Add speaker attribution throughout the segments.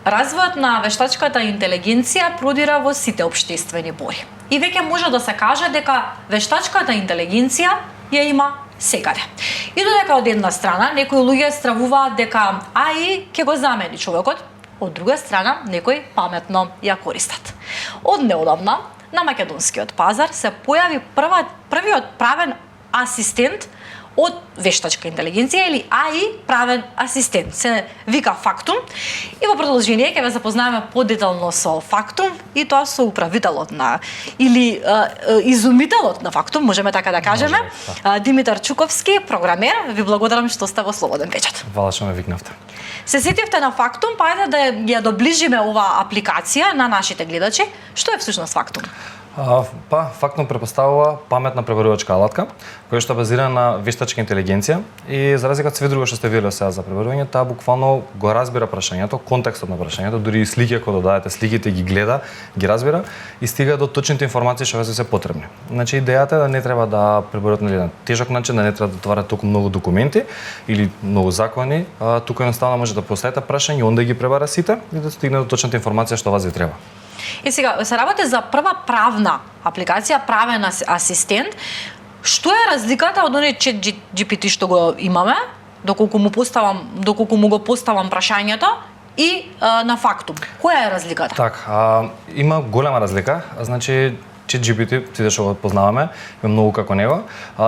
Speaker 1: Развојот на вештачката интелигенција продира во сите општествени пори. И веќе може да се каже дека вештачката интелигенција ја има секаде. И додека од една страна некои луѓе стравуваат дека АИ ќе го замени човекот, од друга страна некои паметно ја користат. Од неодамна на македонскиот пазар се појави првиот правен асистент од вештачка интелигенција или АИ правен асистент. Се вика Фактум и во продолжение ќе ве запознаеме подетално со Фактум и тоа со управителот на или изумителот на Фактум, можеме така да кажеме, Димитар Чуковски, програмер. Ви благодарам што сте во Слободен печат.
Speaker 2: Фала што ме викнавте.
Speaker 1: Се сетивте на Фактум, па ајде да ја доближиме оваа апликација на нашите гледачи. Што е всушност Фактум?
Speaker 2: Фактум препоставува паметна пребарувачка алатка, која што е базирана на вештачка интелигенција и за разлика од све друго што сте виделе сега за пребарување, таа буквално го разбира прашањето, контекстот на прашањето, дури и слики ако додадете сликите ги гледа, ги разбира и стига до точните информации што се потребни. Значи идејата е да не треба да пребаруват на тежок начин, да не треба да отварате толку многу документи или многу закони, тука едноставно може да поставите прашање, онда ги пребара сите и да стигне до точната информација што вас ви треба.
Speaker 1: И сега се работи за прва правна апликација, правен асистент. Што е разликата од оној ChatGPT што го имаме, доколку му го поставам прашањето и на Фактум? Која е разликата?
Speaker 2: Така, има голема разлика. Значи ChatGPT, сите што го познаваме, има многу како него.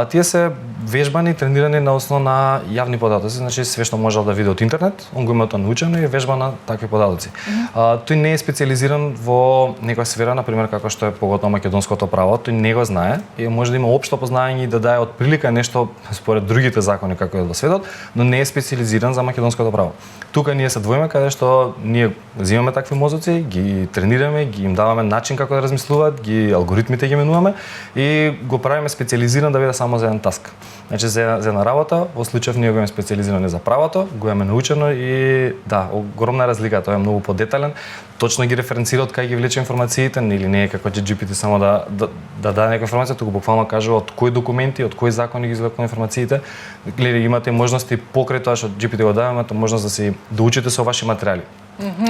Speaker 2: Тие се вежбани, тренирани на основа на јавни податоци, значи све што можел да види од интернет, он го има тоа научено и вежба на такви податоци. Тој не е специализиран во некоја сфера, на пример како што е поготово македонското право, тој не го знае и може да има општо познаење и да дае од прилика нешто според другите закони како е во светот, но не е специализиран за македонското право. Тука ние се двоиме каде што ние земаме такви мозоци, ги тренираме, ги им даваме начин како да размислуваат, ги алгоритмите ги менуваме и го правиме специализиран да биде само за еден таск. Значи за една работа, во случајов ние го имаме специализирано за правото, го имаме научено и да, огромна разлика, тоа е многу подетален, точно ги референцира од кај ги влече информациите, или не е како GPT само да даде некоја информација, туку буквално кажува од кои документи, од кои закони ги извлекува информациите. Гледајте, имате можности покрај тоа што GPT го дава, имате можност да учите со ваши материјали.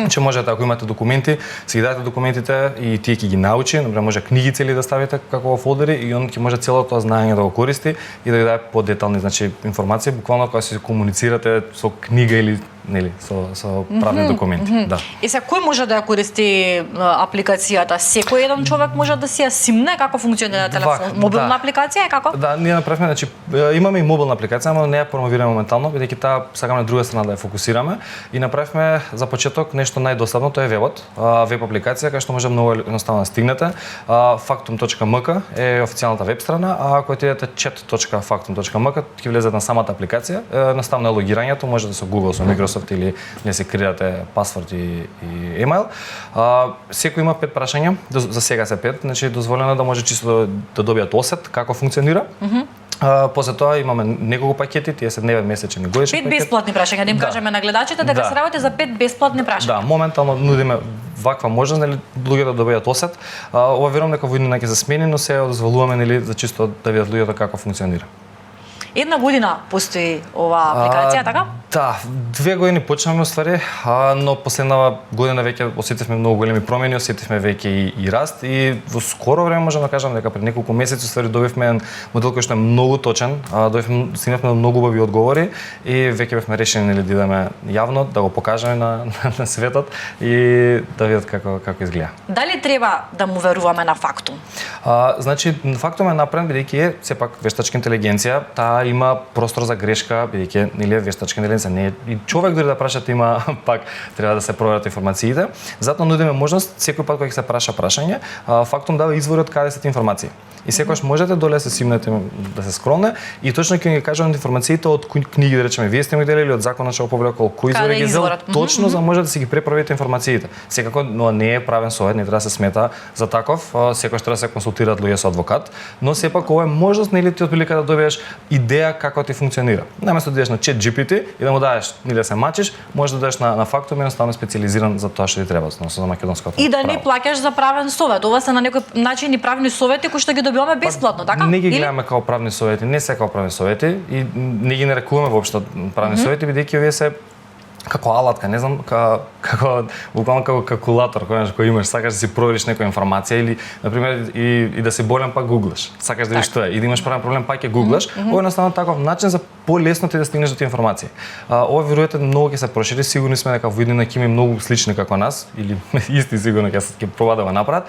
Speaker 2: Че можете, ако имате документи, си ги дадете документите и тие ќе ги научи, например може книги цели да ставите како во фолдери и он ќе може целото тоа знаење да го користи и да ви даде подетални, значи информации, буквално кога се комуницирате со книга или нели со правни документи, да.
Speaker 1: И сега кој може да ја користи апликацијата? Секој еден човек може да си ја симне како функционира телефон, мобилна апликација е како?
Speaker 2: Да, ние направивме, значи имаме и мобилна апликација, но не ја промовираме моментално, бидејќи таа сакаме на друга страна да ја фокусираме и направивме за почеток нешто најдосадно, тоа е вебот, веб апликација кај што може многу едноставно да стигнете. Factum.mk е официјалната веб страна, а ако отидете chat.factum.mk ќе влезете на самата апликација, едноставно е логирањето, може да со Google, со Microsoft или не се креирате пасворд и емаил. Секој има 5 прашања, за сега се 5, значи дозволено да може чисто да добијат осет како функционира. После тоа имаме неколку пакети, тие се дневен, месечен и годишен пакет.
Speaker 1: 5 бесплатни прашања, да им кажеме на гледачите дека се работи за 5 бесплатни прашања.
Speaker 2: Да, моментално нудиме ваква можност, нели, луѓето да добијат осет. Ова верувам дека во иднина ќе се смени, но се дозволуваме, нели, за чисто да видат луѓето како функционира.
Speaker 1: Една година постои оваа апликација, така?
Speaker 2: Да, 2 години почнавме уствари, но последна година веќе осетивме многу големи промени, осетивме веќе и раст и во скоро време можам да кажам дека пред неколку месеци уствари добивме еден модел кој што е многу точен, стигнавме до многу убави одговори и веќе бевме решени, нели, да идеме јавно, да го покажеме на светот и да видат како изгледа. Дали
Speaker 1: треба да му веруваме на Фактум?
Speaker 2: Значи, Фактум е направен бидејќи е сепак вештачка интелигенција, таа има простор за грешка, бидејќи нели вештачка интелигенција не е и човек дори да прашате има пак треба да се проверат информациите. Затоа нудиме можност секој пат кога ќе се праша прашање, Фактум дава извори од каде се тие информации. И секогаш можете доле да се симнете, да се скролне и точно ќе ги кажам информациите од книги, да речеме, вие сте ми делили од законот што го повлекол, кои извори ги зел, точно за може да си ги препроверите информациите. Секако, но не е правен совет, не треба да се смета за таков, секогаш треба да се консултираат луѓе со адвокат, но сепак ова е можност, нели, ти отприлика да добиеш идеја како ти функционира. Наместо да идеш на ChatGPT и да му дадеш или да се мачиш, може да дадеш на Фактум, едноставно специализиран за тоа што ти треба, за македонското.
Speaker 1: И да не плаќаш за правен совет. Ова се на некој начин и правни совети кои што ги добиваме бесплатно, така?
Speaker 2: Не ги гледаме како правни совети, не се како правни совети и не ги нарекуваме воопшто правни совети, бидејќи овие се како алатка, не знам, како буквално како калкулатор кој имаш, сакаш да си провериш некоја информација или на пример и да си болен пак гуглаш. Сакаш да видиш што е и да имаш правен проблем пак ќе гуглаш. Ова е едноставно таков начин за полесно ти да стигнеш до тие информации. Ова веројатно многу ќе се прошири, сигурни сме дека во иднина ќе има многу слични како нас или исти сигурно ќе пробаат да го направат.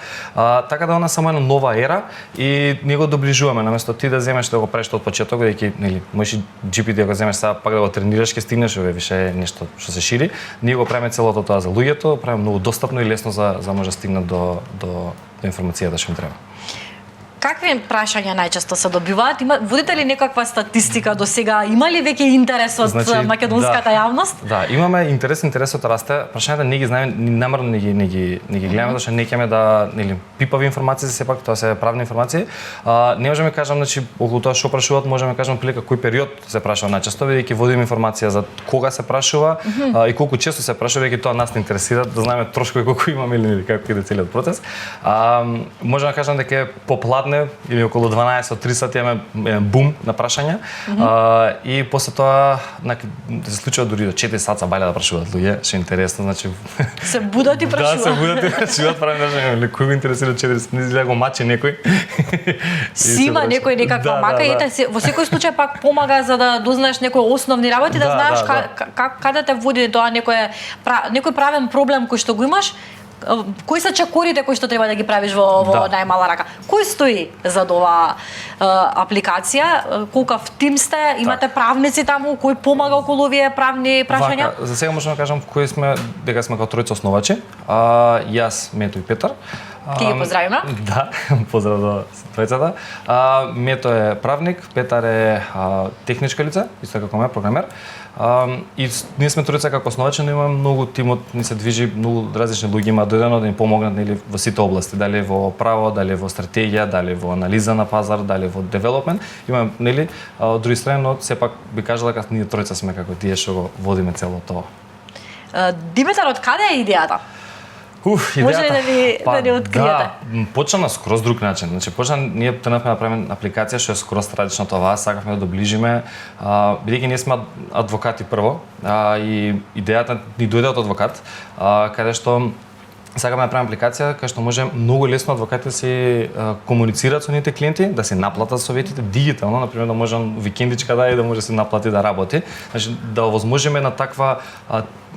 Speaker 2: Така да она само една нова ера и ние го доближуваме наместо ти да земеш да го правиш од почеток, бидејќи нели можеш и GPT да го земеш сега пак да го тренираш, ќе стигнеш овие више нешто што се шири. Ние го правиме целото тоа за луѓето, правиме многу достапно и лесно за може да стигнат до информацијата што им треба.
Speaker 1: Какви прашања најчесто се добиваат? Водите ли некаква статистика до сега? Има ли веќе интерес од македонската јавност?
Speaker 2: Да, имаме интересот расте. Прашањата не ги знаеме, намерно не ги гледаме, зашто не кеме да, нели, пипави информации, сепак тоа се правни информации. Не можеме кажам, значи, околу тоа што прашуваат, можеме кажам прилика кој период се прашува најчесто, бидејќи водиме информација за кога се прашува и колку често се прашува, бидејќи тоа нас не интересира, да знаеме трошкови колку имаме или како иде целиот процес. Можеме да кажам дека е попладне или околу 12-3 сати имаме бум на прашања и после тоа се случува дури до 4 сата бајле да прашуваат луѓе, што е интересно, значи
Speaker 1: се будат и прашуваат.
Speaker 2: Да, се будат и прашуваат, правим прашања, кој го интересира 4 сати, не изгледа го мачи некој.
Speaker 1: Сима некој некаква мака и во секој случај пак помага за да дознаеш некои основни работи, да знаеш каде те води тоа некој правен проблем кој што го имаш. Кои се чекорите кои што треба да ги правиш во најмала рака? Кој стои за оваа апликација? Колкав тим сте? Имате правници таму? Кој помага околу овие правни прашања?
Speaker 2: За сега можам да кажам кои сме, дека сме како тројца основачи. Јас, Мето и Петар.
Speaker 1: Ки ги поздравиме.
Speaker 2: Да, поздрав до тројцата. Мето е правник, Петар е техничко лице, исто како ме, програмер. И ние сме тројца како основачи, но имаме многу тимот, ни се движи, многу различни луѓе има дојдено да ни помогнат нели во сите области, дали во право, дали во стратегија, дали во анализа на пазар, дали во девелопмент. Имаме нели од други страни, но сепак би кажала дека ние тројца сме како тие што го водиме целото тоа.
Speaker 1: Димитар, од каде е идејата?
Speaker 2: Идејата.
Speaker 1: Може ли да ни откриете?
Speaker 2: Да, почна на скроз друг начин. Значи ние тренавме да правиме апликација што е скроз различна од оваа, сакавме да доближиме, бидејќи ние сме адвокати прво, и идејата ни дојде од адвокат, каде што сакаме да правиме апликација кај што може многу лесно адвокатите да си комуницираат со нивните клиенти, да си наплатат советите дигитално, например да може викендичка да да се наплати да работи, значи да овозможиме на таква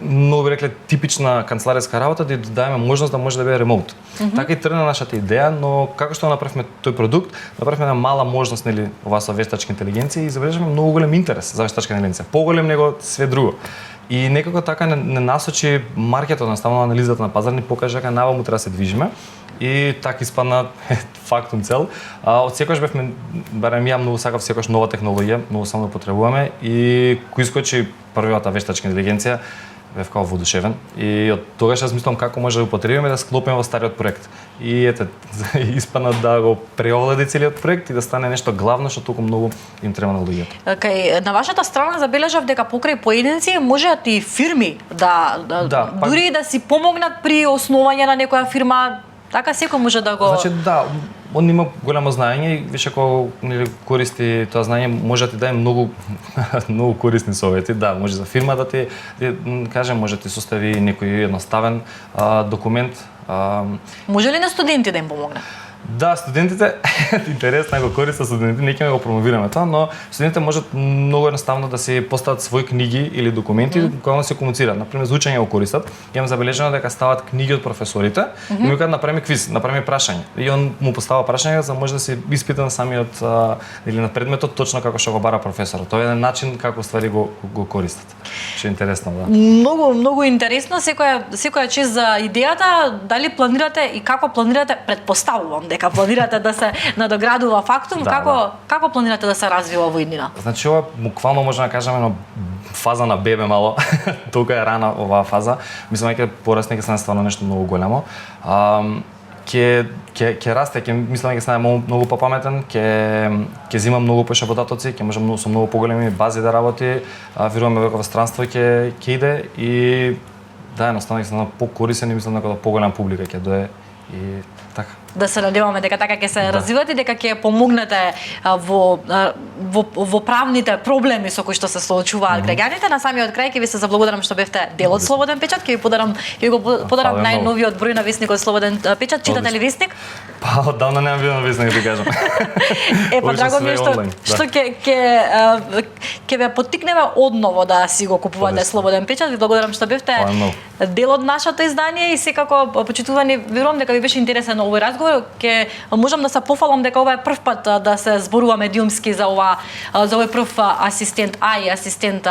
Speaker 2: многу би рекле типична канцелариска работа да дадеме можност да може да биде ремоут. Така и тргна нашата идеја, но како што направивме тој продукт, направивме една мала можност нели ова со вештачка интелигенција и забележавме многу голем интерес за вештачка интелигенција, поголем него све друго. И некако така не насочи маркетот, наставно анализата на пазар ни покажа дека наваму треба да се движиме и така испадна фактум цел. Од секогаш бевме, барем ја многу сакав секогаш нова технологија, многу само да потребуваме и кој искочи првата вештачка интелигенција бев као воодушевен и од тогаш размислувам како може да употребиме да склопиме во стариот проект. И ете, испадна да го преовлади целиот проект и да стане нешто главно што толку многу им треба на луѓето.
Speaker 1: Кај на вашата страна забележав дека покрај поединци можат и фирми дури да си помогнат при основање на некоја фирма. Така секој може да го...
Speaker 2: Значи да, он има голямо знаење и више кога нели користи тоа знаење може да ти даде многу многу корисни совети. Да, може за фирма да ти кажем, може да ти состави некој едноставен документ.
Speaker 1: Може ли на студенти да им помогне?
Speaker 2: Да, студентите, интересно го користат студентите, не ќе го промовираме тоа, но студентите можат многу едноставно да си постават своји книги или документи кога да се комуницираат. Например, за учење го користат. Имам забележано дека стават книги од професорите и му кажат направи квиз, направи прашање. И он му постава прашање за може да се испита на самиот или на предметот точно како што го бара професорот. Тоа е еден начин како ствари го користат. Што е интересно, да.
Speaker 1: Многу интересно, секоја чест за идејата, дали планирате и како планирате, предпоставувам дека планирате да се надоградува фактум, како планирате да се развива во иднина? Значи
Speaker 2: ова буквално може да кажеме на фаза на бебе мало. Толку е рана оваа фаза. Мислам дека порасне ќе стане стварно нешто многу големо. Ќе расте, мислам дека стане многу попаметен, ќе зима многу поише податоци, ќе може со многу поголеми бази да работи, веруваме дека во странство ќе иде и да, едноставно ќе стане покорисен и мислам дека поголема публика ќе дое и така.
Speaker 1: Да се надеваме дека така ќе се развивате, дека ќе помогнете во правните проблеми со кои што се соочуваат граѓаните. На самиот крај ќе ви се заблагодарам што бевте дел од Слободен печат, ќе ви го подарам најновиот број на весникот Слободен печат. Читате ли весник?
Speaker 2: Па, оддавна немам видено весник, да кажам.
Speaker 1: Па драго ми е што ќе ве поттикнеме одново да си го купувате Слободен печат. Ви благодарам што бевте дел од нашето издание и секако почитувани, верувам дека ви беше интересен овој разговор. Ќе можам да се пофалам дека ова е прв пат да се зборува медиумски за овој прв асистент АИ, асистент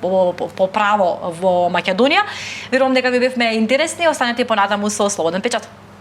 Speaker 1: по право во Македонија. Верувам дека ви бевме интересни, останете понатаму со Слободен печат.